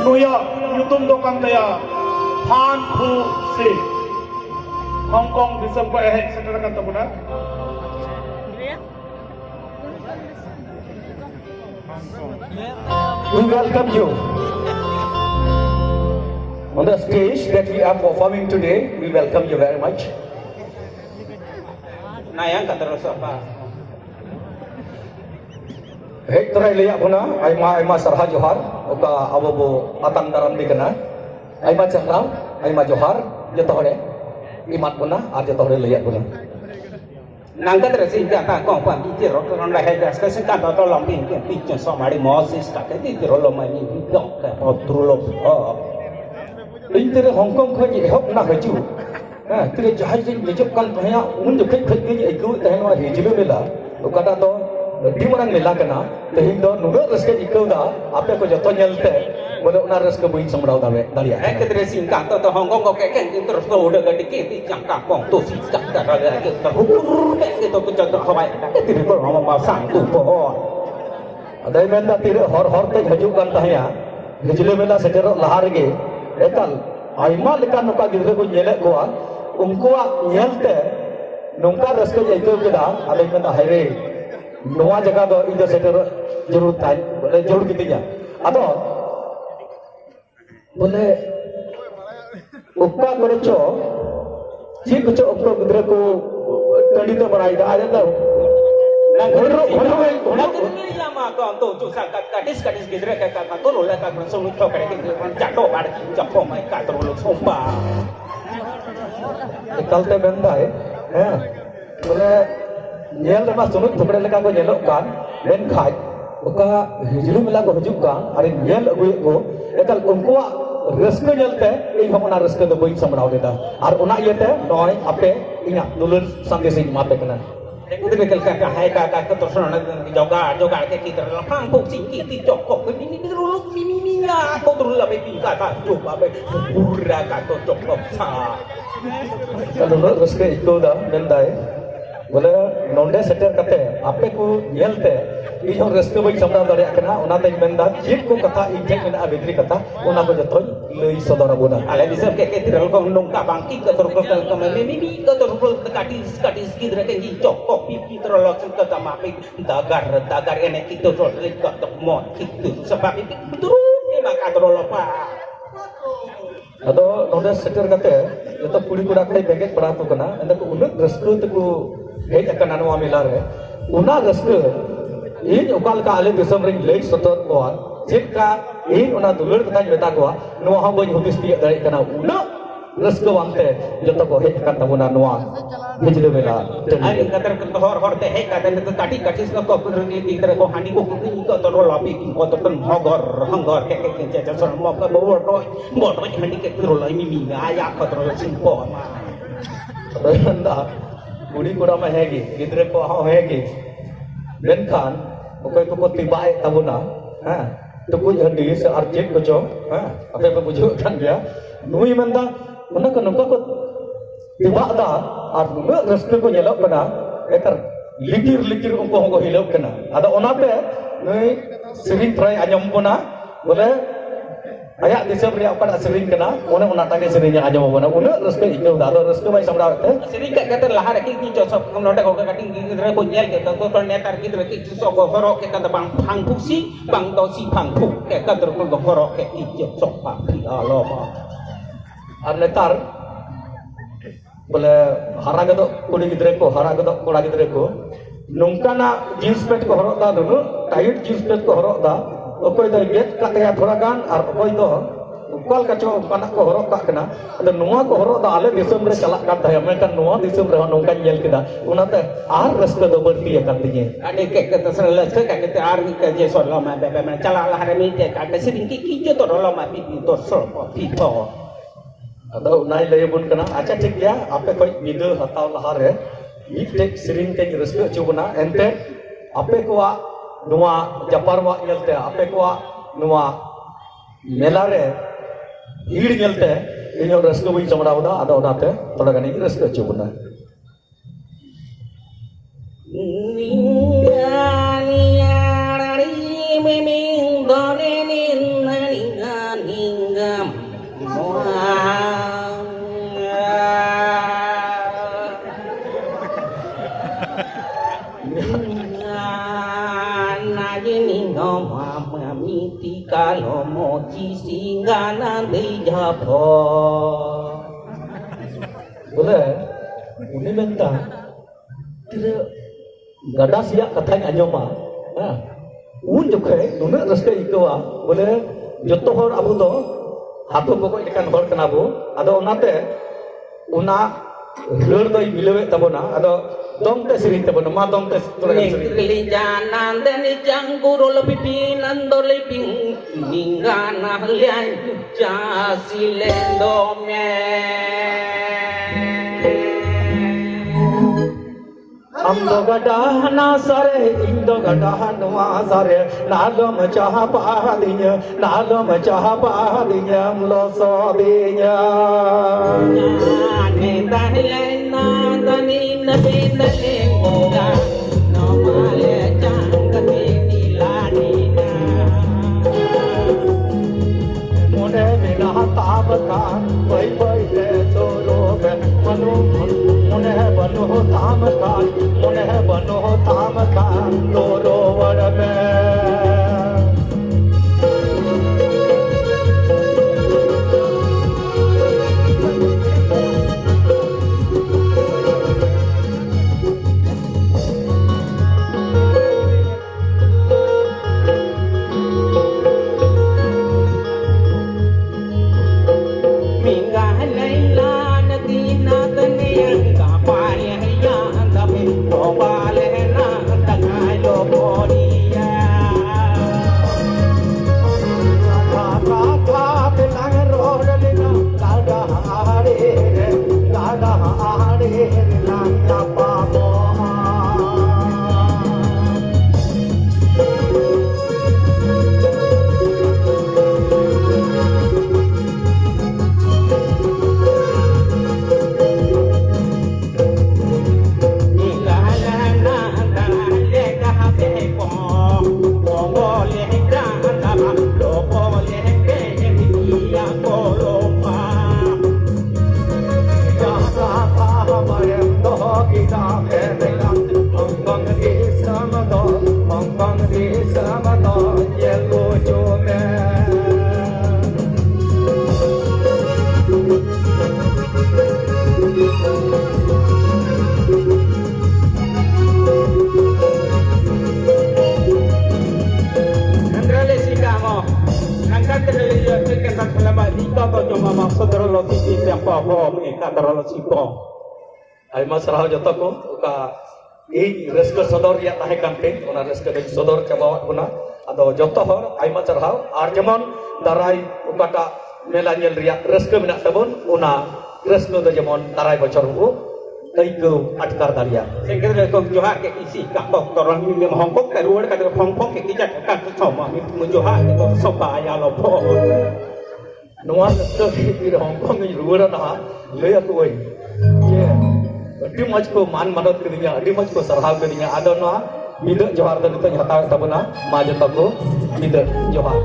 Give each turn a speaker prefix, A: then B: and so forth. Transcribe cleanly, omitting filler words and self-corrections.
A: नुया युतुम दो kan taya Phan Phu Si Hong Kong disam ko ehek seterakan tabuna
B: We welcome you on the stage that we are performing today. We welcome you very much.
C: Nayang terus apa?
B: Hek terai liya puna, aima sarha johar, oka abobo atan daram di kena, aima cakram, aima johar, joto hore, imat puna, ar joto hore liya puna.
C: Nangka terus ingat tak kau pun pikir orang dah hebat sekarang kan tak tahu lampin kan pikir sama ada Moses tak ada pikir orang mana ni dok kan terus
B: Ini Hong Kong kau ni hok nak haju, tidak jahaj ni jejak kan kaya, unjuk kek ni ikut tapi orang hijau mela, kata tu di mana mela kena, tapi tu nurut reske ikut dah, apa kau jatuh nyelte, boleh orang reske buat sembarau dah dah.
C: Hek terus ingat tu Hong Kong kau kek terus tu udah gede kek jangka kau tu sih tak ada lagi terhubung kek tu jatuh kawai tak tidak orang mau sang tu pohon.
B: Ada yang menda tidak hor teh haju kan tahya, hijau mela sejarah lahar ke. Ekal, aima lekan nuka gidre ko nyelek ko, unkuak nyelte, nungka reske jaiko kita, ada yang menda haire, nuwa jaga do indo sejarah jurut tay, boleh jurut kitinya, atau boleh upah kerja, si kerja upah gidre ko tadi tu berai dah ada tu.
C: Lama kau tu juga kadis gidra kat tu lola kat langsung tu kat jatuh pada jatuh mai kat terus sumpah.
B: Ekal te benda boleh nyel lepas sunut thukre leka ko nyelok kan ben khai oka hijlu mela ko hujuk kan are nyel agu ko ekal unkuak reske nyelte ing homona reske do boin samrau deta ar ona yete noi ape inya dulur sange sing mate kana.
C: Itu betul kata hai kata terus orang joga kita lapang pun singkit cokok ini terus miminya kau terus lebih tingkat coba lebih pura kata cokok sah.
B: Kalau reske itu dah mendai, boleh nonde setter kate, apa ku nyelte, ini orang reske baik sampai dari akna, orang tadi menda, jik ku kata injek menda abidri kata, orang tu jatuh lei saudara bona.
C: Alah bisa kayak tidak kau nungka bangki ke terus ke mimi ke terus kadis kita kayak cokok pipi terus ke sama dagar enek kita terus ke temon kita sebab itu terus memang terus lupa.
B: Atau nonde setter kate, itu puri kuda kate beget beratu kena, anda ku unut reske tu ku hei akan anu amilar una reske, ini ukal ka ale disam ring lei setor kuat, jika ini una dulur kita nyata kuat, nuah hamba nyutis tiak dari kena una reske wante, jatuh ko hei akan tabuna nuah, hijau mela.
C: Ada kata hor teh kata kadis kau pergi di terus kau handi kau terus lapi kau terus hanggar kayak jajan semua kau bawa handi kayak terus mimi ayah kau terus simpel.
B: Ada anda, budi kurang mahegi, gidre ko hegi, benkan, bukai ko tiba tabuna, tu handi searjit ko jo, apa yang bujuk kan dia, nui menda, mana kan ko tiba dah, artinya reske ko nyelok kena, ekar likir ko hilok kena, ada onate, nui sering try anyam puna, boleh ayak disam riak pada sering kena, ona tanya seringnya anyam puna, una reske ikau dah, reske baik sampai dah.
C: Sering kata lahar kita josok nonton kau kata kita punya kita tu netar kita sok horok kita bang pangkusi bang dosi pangku kita terus horok kita sok pakai Allah.
B: Netar boleh hara gitu kuli gidre ko hara gitu kola gidre ko nungka na jeans pant ko horok dah dulu tight jeans pant ko horok dah okoi dah get katanya thora gan ar okoi dah ukal kaco panak ko horok tak kena ada nuah ko horok dah ale disam re calak kan dah mereka nuah disam re nungka nyel kita unate ar reske do berti akan tinya
C: ada kata selalu kayak kita ar kerja soal lama bagaimana calak lahar ini kata sering kita tu lama pipi tu sol pipo.
B: Atau naik lagi pun kena, aja cek dia, apa kau video atau lahar ini cek sering cek reske cuma ente, apa kau nuah japar wak nyelte, apa kau nuah melare, iri nyelte, ini orang reske pun cuma ada te, pada kan ini reske cuma.
C: kalau mochi singgana di japo.
B: Boleh, ini minta. Tidak gada siap katanya nyoma. Un juga, nuna raska ikawa. Boleh, joto hor abu do, hatu pokok ikan hor kenabu. Ada onate, una lur doi bilewe tabona. Ada dong tes sering tabona, ma dong tes tulagan sering.
C: Kelijanan dan jangguru lebih pinando lebih ninggana lian jasilendome.
B: Amdo gada na sare, indo gada nuwa sare, nado macah pahadinya, nado macah pahadinya, mloso dinya.
C: Neta lena dani nabi nalenga, nomale jangkati nilanina.
B: Mone bina tabakan, bai bai de solo ben, manu mone banu tabakan, mone banu tabakan, loro warame. Aima serah joto ko uka ᱤᱧ ᱨᱟᱹᱥᱠᱟᱹ ᱥᱚᱫᱚᱨ ᱨᱮᱭᱟᱜ ᱛᱟᱦᱮᱸ ᱠᱟᱱ ᱛᱤᱧ ᱚᱱᱟ ᱨᱟᱹᱥᱠᱟᱹ ᱫᱚᱧ ᱥᱚᱫᱚᱨ ᱪᱟᱵᱟᱣᱟᱫ ᱵᱚᱱᱟ ᱟᱫᱚ ᱡᱚᱛᱚ ᱦᱚᱲ ᱟᱭᱢᱟ ᱪᱟᱨᱦᱟᱣ ᱟᱨ ᱡᱮᱢᱚᱱ ᱫᱟᱨᱟᱭ ᱚᱠᱟᱴᱟᱜ ᱢᱮᱞᱟ ᱧᱮᱞ ᱨᱮᱭᱟᱜ ᱨᱟᱹᱥᱠᱟᱹ ᱢᱮᱱᱟᱜ ᱛᱟᱵᱚᱱ ᱚᱱᱟ ᱨᱟᱹᱥᱠᱟᱹ ᱫᱚ ᱡᱮᱢᱚᱱ ᱫᱟᱨᱟᱭ ᱵᱚᱪᱷᱚᱨ ᱵᱚ ᱟᱹᱭᱠᱟᱹᱣ ᱟᱴᱠᱟᱨ ᱫᱟᱲᱮᱭᱟᱜ
C: Sehingga kau johar ke isi kapok torang ini Hong Kong keluar kata Hong Kong ke kijak kan sama menjohar ke supaya lopo.
B: ᱱᱚᱣᱟ ᱨᱟᱹᱥᱠᱟᱹ ᱠᱷᱟᱹᱛᱤᱨ ᱦᱚᱝᱠᱚᱝ ᱤᱧ ᱨᱩᱣᱟᱹᱲᱟ ᱞᱟᱹᱭ ᱟᱠᱚᱣᱟᱹᱧ ᱡᱮ ᱟᱹᱰᱤ ᱢᱚᱡᱽ ᱠᱚ ᱢᱟᱱ ᱢᱟᱱᱚᱛ ᱠᱤᱫᱤᱧᱟ ᱟᱹᱰᱤ ᱢᱚᱡᱽ ᱠᱚ ᱥᱟᱨᱦᱟᱣ ᱠᱤᱫᱤᱧᱟ ᱟᱫᱚ ᱱᱚᱣᱟ ᱢᱤᱫᱟᱹ ᱡᱚᱦᱟᱨ ᱫᱚ ᱱᱤᱛᱚᱜ ᱤᱧ ᱦᱟᱛᱟᱣᱮᱫ ᱛᱟᱵᱚᱱᱟ ᱢᱟ ᱡᱚᱛᱚ ᱠᱚ ᱢᱤᱫᱟᱹ ᱡᱚᱦᱟᱨ